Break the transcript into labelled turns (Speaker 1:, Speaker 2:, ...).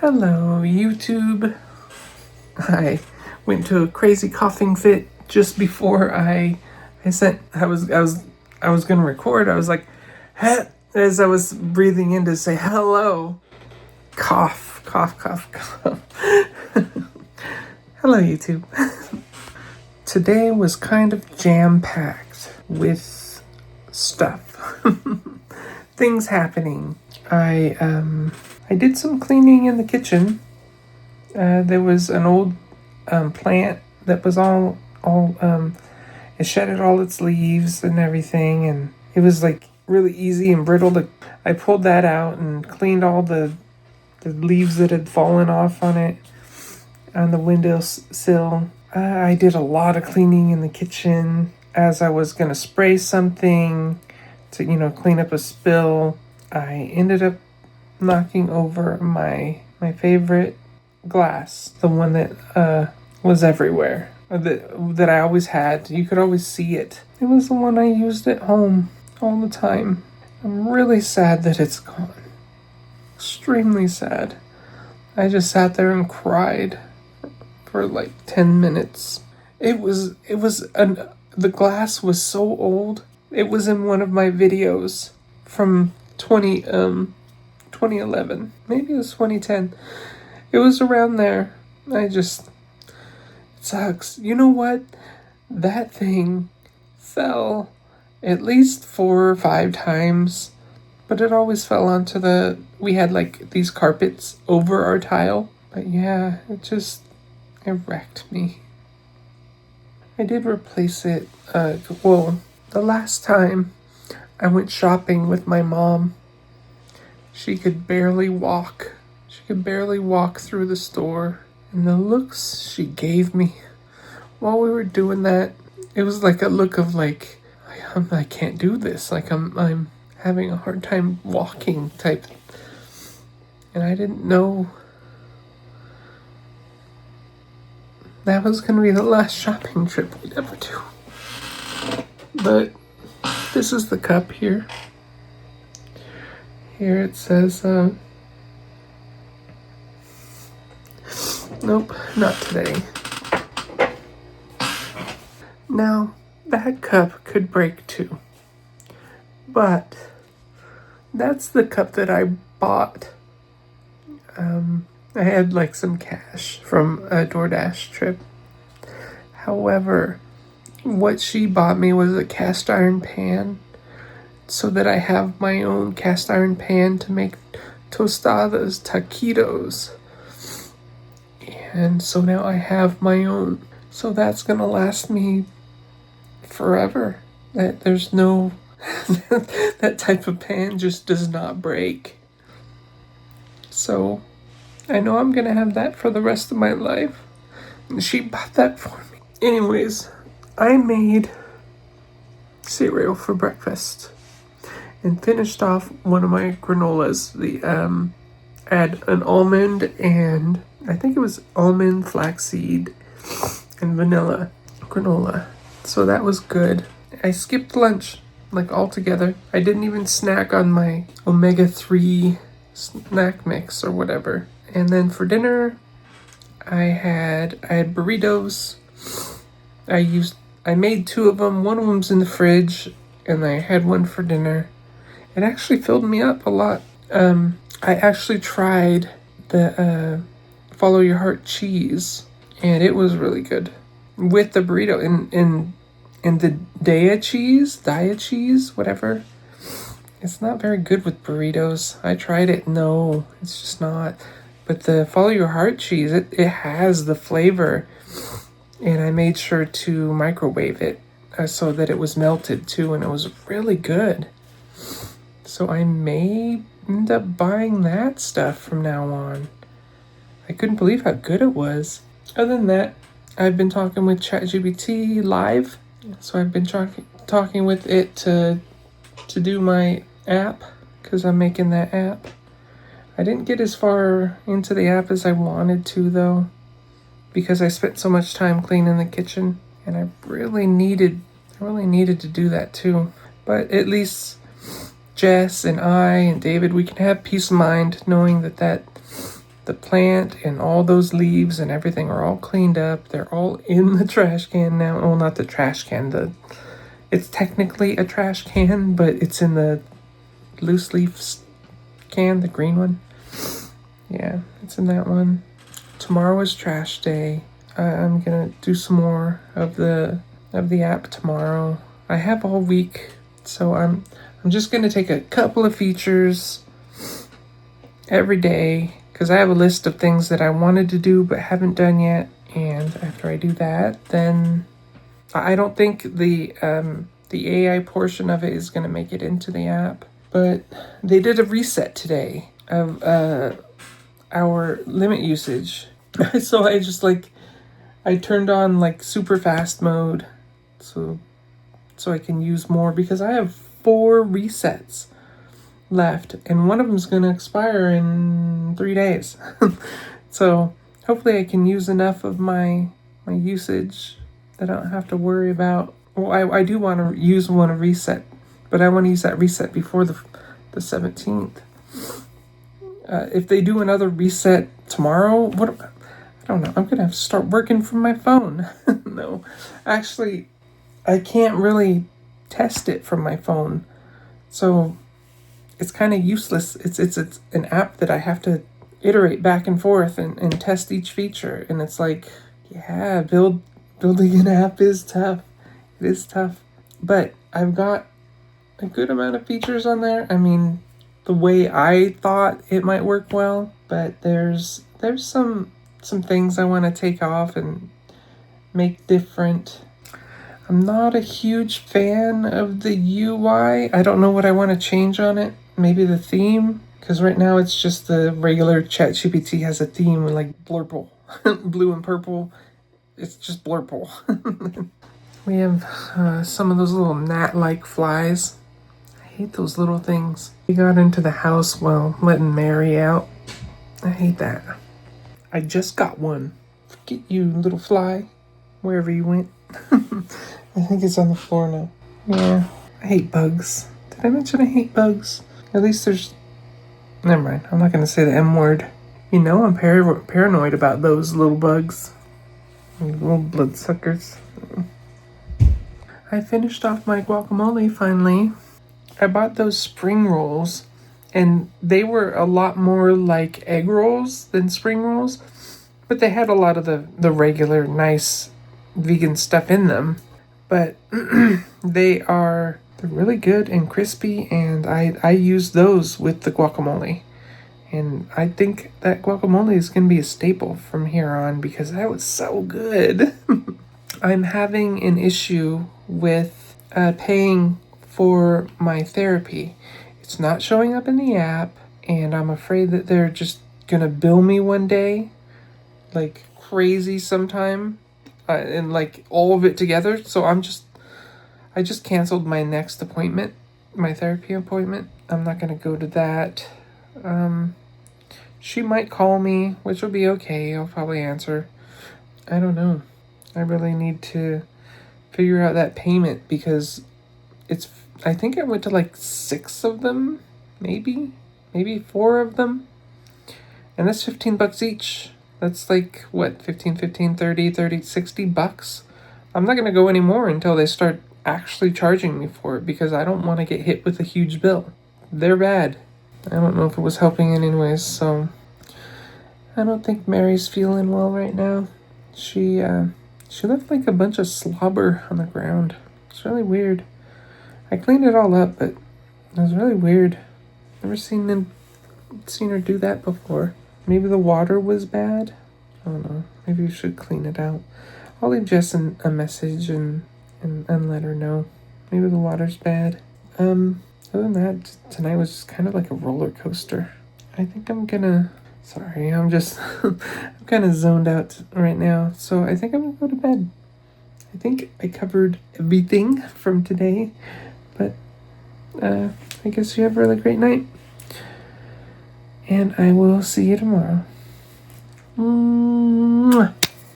Speaker 1: Hello, YouTube. I went to a crazy coughing fit just before I was gonna record. I was like, "Heh," as I was breathing in to say hello. Cough, cough, cough, cough. Hello, YouTube. Today was kind of jam-packed with stuff. Things happening. I did some cleaning in the kitchen. There was an old plant that was it shedded all its leaves and everything, and it was like really easy and brittle. I pulled that out and cleaned all the leaves that had fallen off on it on the windowsill. I did a lot of cleaning in the kitchen as I was gonna spray something to clean up a spill. I ended up knocking over my favorite glass, the one that was everywhere, that I always had. You could always see it. It was the one I used at home all the time. I'm really sad that it's gone. Extremely sad. I just sat there and cried for like 10 minutes. The glass was so old. It was in one of my videos from 2011. Maybe it was 2010. It was around there. It sucks. You know what? That thing fell at least 4 or 5 times, but it always fell onto we had like these carpets over our tile. But yeah, it wrecked me. I did replace it. The last time I went shopping with my mom, she could barely walk. She could barely walk through the store. And the looks she gave me while we were doing that, it was like a look of like, I can't do this. Like I'm having a hard time walking type. And I didn't know that was going to be the last shopping trip we'd ever do. But this is the cup here. Here it says, nope, not today. Now, that cup could break too. But that's the cup that I bought. I had like some cash from a DoorDash trip. However, what she bought me was a cast iron pan, so that I have my own cast iron pan to make tostadas, taquitos. And so now I have my own. So that's gonna last me forever. There's no that type of pan just does not break. So I know I'm gonna have that for the rest of my life. And she bought that for me. Anyways, I made cereal for breakfast and finished off one of my granolas. I had an almond and I think it was almond, flaxseed, and vanilla granola. So that was good. I skipped lunch like altogether. I didn't even snack on my omega-3 snack mix or whatever. And then for dinner, I had burritos. I made 2 of them. One of them's in the fridge, and I had one for dinner. It actually filled me up a lot. I actually tried the Follow Your Heart cheese, and it was really good with the burrito. And the Daiya cheese, whatever. It's not very good with burritos. I tried it. No, it's just not. But the Follow Your Heart cheese, it has the flavor. And I made sure to microwave it so that it was melted too, and it was really good. So I may end up buying that stuff from now on. I couldn't believe how good it was. Other than that, I've been talking with ChatGPT live. So I've been talking with it to do my app, because I'm making that app. I didn't get as far into the app as I wanted to, though, because I spent so much time cleaning the kitchen, and I really needed to do that too. But at least Jess and I and David, we can have peace of mind knowing that the plant and all those leaves and everything are all cleaned up. They're all in the trash can now. Well, not the trash can. It's technically a trash can, but it's in the loose leaf can, the green one. Yeah, it's in that one. Tomorrow is trash day. I'm gonna do some more of the app tomorrow. I have all week, so I'm just gonna take a couple of features every day because I have a list of things that I wanted to do but haven't done yet. And after I do that, then I don't think the AI portion of it is gonna make it into the app. But they did a reset today of our limit usage. So I turned on like super fast mode so I can use more because I have 4 resets left and one of them's going to expire in 3 days. So hopefully I can use enough of my usage that I don't have to worry about. Well, I do want to want to reset, but I want to use that reset before the 17th. If they do another reset tomorrow, I don't know. I'm going to have to start working from my phone. No, actually, I can't really test it from my phone. So it's kind of useless. It's an app that I have to iterate back and forth and test each feature. And it's like, yeah, building an app is tough. It is tough. But I've got a good amount of features on there. I mean, the way I thought it might work well, but there's some things I want to take off and make different. I'm not a huge fan of the UI. I don't know what I want to change on it. Maybe the theme, because right now it's just the regular ChatGPT has a theme with like blurple, blue and purple. It's just blurple. We have some of those little gnat-like flies. I hate those little things. We got into the house while letting Mary out. I hate that. I just got one. Forget you, little fly. Wherever you went. I think it's on the floor now. Yeah, I hate bugs. Did I mention I hate bugs? At least there's... Never mind, I'm not going to say the M word. You know I'm paranoid about those little bugs. Little bloodsuckers. I finished off my guacamole finally. I bought those spring rolls, and they were a lot more like egg rolls than spring rolls, but they had a lot of the regular nice vegan stuff in them. But they're really good and crispy, and I use those with the guacamole. And I think that guacamole is going to be a staple from here on because that was so good. I'm having an issue with paying for my therapy. It's not showing up in the app, and I'm afraid that they're just going to bill me one day like crazy sometime. And like all of it together. So I just canceled my next appointment, my therapy appointment. I'm not going to go to that. She might call me, which will be okay. I'll probably answer. I don't know. I really need to figure out that payment because I think I went to like 6 of them, maybe 4 of them. And that's $15 each. That's like, what, 15, 30, $60. I'm not going to go anymore until they start actually charging me for it because I don't want to get hit with a huge bill. They're bad. I don't know if it was helping anyways, so... I don't think Mary's feeling well right now. She left like a bunch of slobber on the ground. It's really weird. I cleaned it all up, but it was really weird. Never seen her do that before. Maybe the water was bad? I don't know. Maybe you should clean it out. I'll leave Jess a message and let her know. Maybe the water's bad. Other than that, tonight was just kind of like a roller coaster. I think I'm gonna... Sorry, I'm just... I'm kind of zoned out right now. So I think I'm gonna go to bed. I think I covered everything from today. But I guess you have a really great night. And I will see you tomorrow. Mwah.